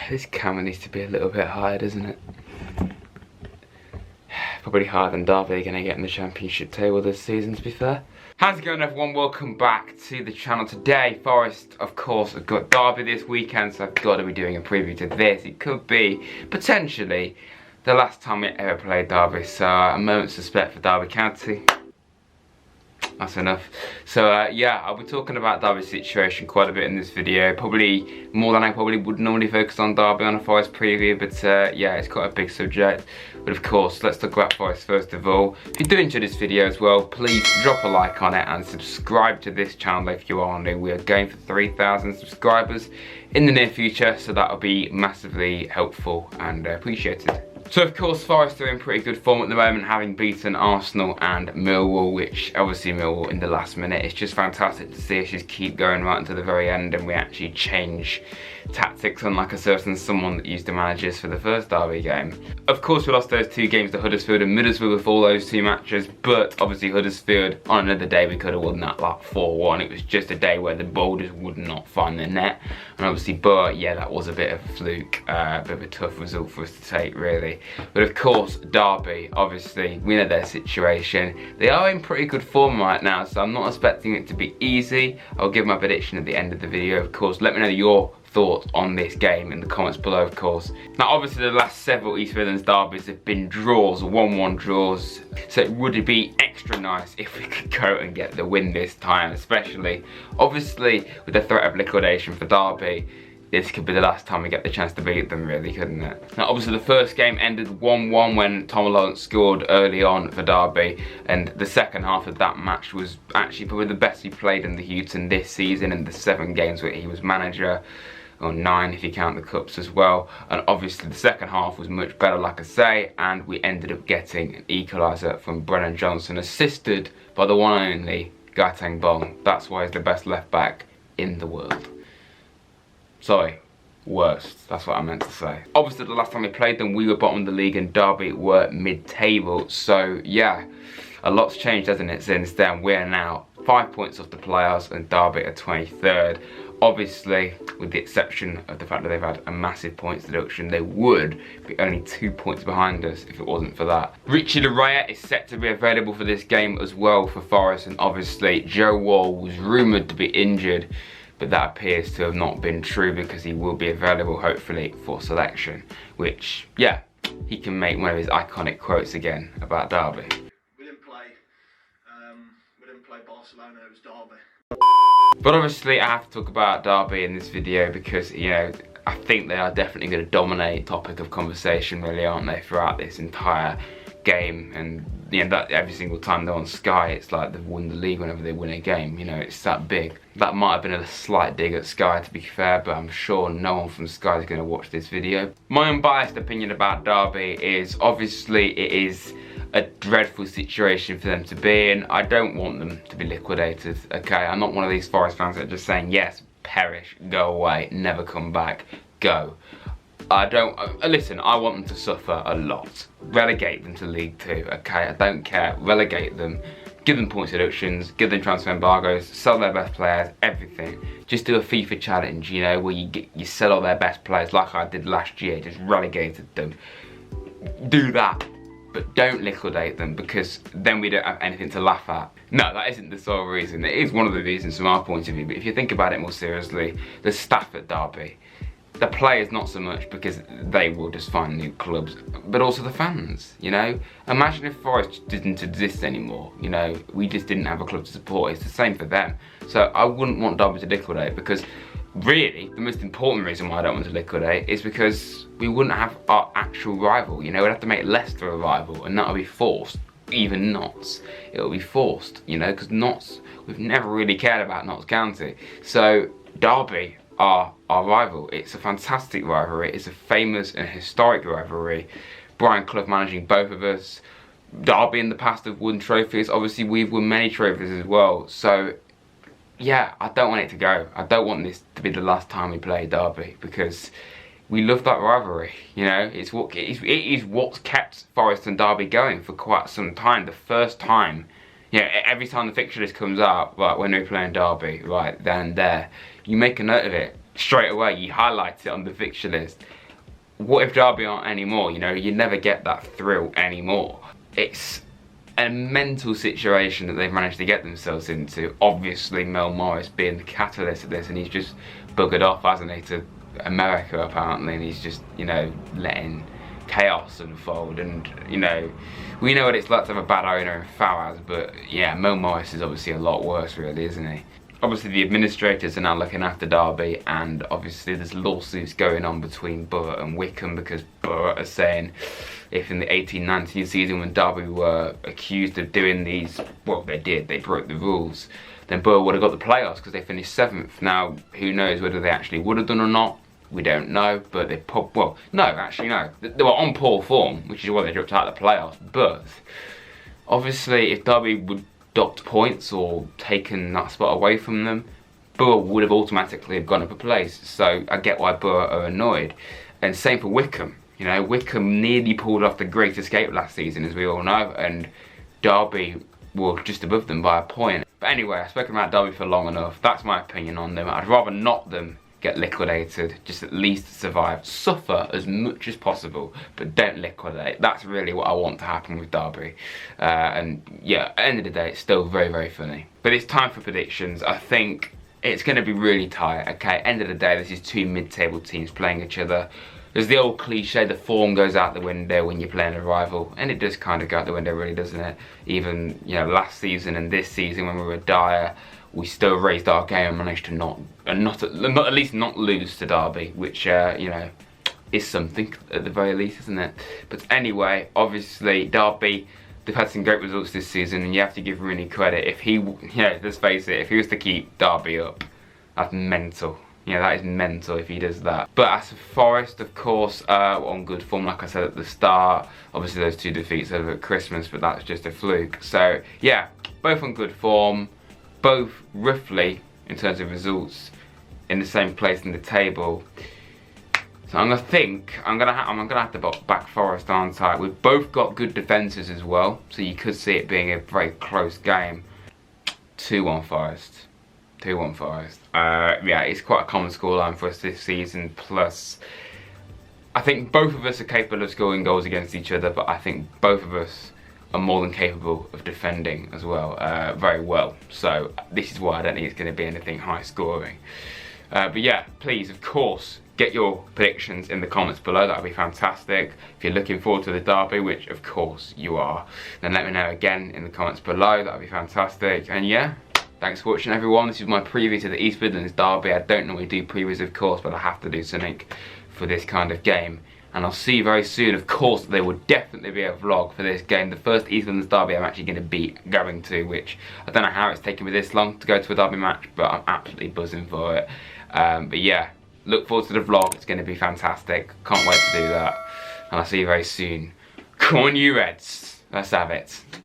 This camera needs to be a little bit higher, doesn't it? Probably higher than Derby are going to get in the championship table this season, to be fair. How's it going, everyone? Welcome back to the channel. Today, Forest, of course, have got Derby this weekend, so I've got to be doing a preview to this. It could be, potentially, the last time we ever played Derby, so a moment's respect for Derby County. That's enough. So yeah, I'll be talking about Derby's situation quite a bit in this video. Probably more than I probably would normally focus on Derby on a Forest preview, but yeah, it's quite a big subject. But of course, let's talk about Forest first of all. If you do enjoy this video as well, please drop a like on it and subscribe to this channel if you are new. We are going for 3,000 subscribers in the near future, so that'll be massively helpful and appreciated. So of course, Forest are in pretty good form at the moment, having beaten Arsenal and Millwall, which obviously Millwall in the last minute. It's just fantastic to see us just keep going right until the very end and we actually change tactics, unlike a certain someone that used the managers for the first Derby game. Of course, we lost those two games to Huddersfield and Middlesbrough with all those two matches, but obviously Huddersfield, on another day, we could have won that like 4-1. It was just a day where the ball just would not find the net. And obviously, but yeah, that was a bit of a fluke, a bit of a tough result for us to take, really. But of course, Derby, obviously, we know their situation. They are in pretty good form right now, so I'm not expecting it to be easy. I'll give my prediction at the end of the video, of course. Let me know your thoughts on this game in the comments below, of course. Now, obviously, the last several East Midlands derbies have been draws, 1-1 draws. So it would be extra nice if we could go and get the win this time, especially, obviously, with the threat of liquidation for Derby. This could be the last time we get the chance to beat them, really, couldn't it? Now, obviously, the first game ended 1-1 when Tom Lawrence scored early on for Derby, and the second half of that match was actually probably the best he played in the Houghton this season in the 7 games where he was manager, or 9 if you count the cups as well. And obviously, the second half was much better, like I say, and we ended up getting an equaliser from Brennan Johnson, assisted by the one and only Gaetang Bong. That's why he's the best left back in the world. Sorry, worst, that's what I meant to say. Obviously, the last time we played them, we were bottom of the league and Derby were mid-table. So yeah, a lot's changed, hasn't it, since then. We're now 5 points off the playoffs and Derby are 23rd. Obviously, with the exception of the fact that they've had a massive points deduction, they would be only 2 points behind us if it wasn't for that. Richie Laryea is set to be available for this game as well for Forest, and obviously Joe Wall was rumoured to be injured, but that appears to have not been true because he will be available, hopefully, for selection, which, yeah, he can make one of his iconic quotes again about Derby. We didn't play Barcelona, it was Derby. But obviously, I have to talk about Derby in this video because, you know, I think they are definitely going to dominate topic of conversation, really, aren't they, throughout this entire game. And you know, that every single time they're on Sky, it's like they've won the league whenever they win a game. You know, it's that big. That might have been a slight dig at Sky, to be fair, but I'm sure no one from Sky is going to watch this video. My unbiased opinion about Derby is, obviously, it is a dreadful situation for them to be in. I don't want them to be liquidated, okay? I'm not one of these Forest fans that are just saying, yes, perish, go away, never come back, go. I don't, listen, I want them to suffer a lot. Relegate them to League 2, okay? I don't care, relegate them, give them points deductions, give them transfer embargoes, sell their best players, everything. Just do a FIFA challenge, you know, where you sell all their best players like I did last year, just relegated them. Do that, but don't liquidate them because then we don't have anything to laugh at. No, that isn't the sole reason. It is one of the reasons from our point of view, but if you think about it more seriously, the staff at Derby, the players not so much because they will just find new clubs, but also the fans, you know? Imagine if Forest didn't exist anymore, you know? We just didn't have a club to support. It's the same for them. So I wouldn't want Derby to liquidate because really, the most important reason why I don't want to liquidate is because we wouldn't have our actual rival, you know? We'd have to make Leicester a rival and that'll be forced. Even Notts, it'll be forced, you know? Because Notts, we've never really cared about Notts County. So Derby are our rival. It's a fantastic rivalry. It's a famous and historic rivalry. Brian Clough managing both of us. Derby in the past have won trophies. Obviously, we've won many trophies as well. So, yeah, I don't want it to go. I don't want this to be the last time we play Derby because we love that rivalry. You know, it is what's kept Forest and Derby going for quite some time. The first time, you know, every time the fixture list comes out, right, when we're playing Derby, right, then there, you make a note of it. straight away you highlight it on the fixture list. What if Derby aren't anymore? You know, you never get that thrill anymore. It's a mental situation that they've managed to get themselves into. Obviously Mel Morris being the catalyst of this, and he's just buggered off, hasn't he, to America apparently, and he's just, you know, letting chaos unfold. And, you know, we know what it's like to have a bad owner in Fawaz, but yeah, Mel Morris is obviously a lot worse really, isn't he? Obviously the administrators are now looking after Derby, and obviously there's lawsuits going on between Borough and Wycombe, because Borough are saying if in the 18-19 season when Derby were accused of doing these, well they did, they broke the rules, then Borough would have got the playoffs because they finished 7th. Now who knows whether they actually would have done or not, we don't know, but they well, no, actually no, they were on poor form, which is why they dropped out of the playoffs. But obviously if Derby would docked points or taken that spot away from them, Borough would have automatically have gone up a place. So I get why Borough are annoyed. And same for Wycombe. You know, Wycombe nearly pulled off the great escape last season, as we all know, and Derby were just above them by a point. But anyway, I've spoken about Derby for long enough. That's my opinion on them. I'd rather not them get liquidated, just at least survive, suffer as much as possible, but don't liquidate. That's really what I want to happen with Derby. And yeah, at the end of the day, it's still very, very funny. But it's time for predictions. I think it's going to be really tight, okay? End of the day, this is two mid-table teams playing each other. There's the old cliche, the form goes out the window when you're playing a rival, and it does kind of go out the window, really, doesn't it? Even, you know, last season and this season when we were dire, we still raised our game and managed to not at least not lose to Derby, which you know, is something at the very least, isn't it? But anyway, obviously Derby, they've had some great results this season, and you have to give Rooney credit. If he, you know, let's face it, if he was to keep Derby up, that's mental. You know, that is mental if he does that. But as for Forest, of course, on good form, like I said at the start. Obviously those 2 defeats over at Christmas, but that's just a fluke. So yeah, both on good form, both roughly in terms of results in the same place in the table. So I'm gonna have to back Forest, aren't I? We've both got good defences as well, so you could see it being a very close game. 2-1 Forest. 2-1 Forest. Yeah, it's quite a common scoreline for us this season. Plus, I think both of us are capable of scoring goals against each other, but I think both of us are more than capable of defending as well, very well. So this is why I don't think it's going to be anything high scoring. But yeah, please, of course, get your predictions in the comments below. That would be fantastic. If you're looking forward to the derby, which of course you are, then let me know again in the comments below. That would be fantastic. And yeah, thanks for watching, everyone. This is my preview to the East Midlands derby. I don't normally do previews, of course, but I have to do something for this kind of game. And I'll see you very soon. Of course, there will definitely be a vlog for this game. The first East Midlands derby I'm actually going to be going to, which I don't know how it's taken me this long to go to a derby match, but I'm absolutely buzzing for it. But yeah, look forward to the vlog. It's going to be fantastic. Can't wait to do that. And I'll see you very soon. Come on, you Reds. Let's have it.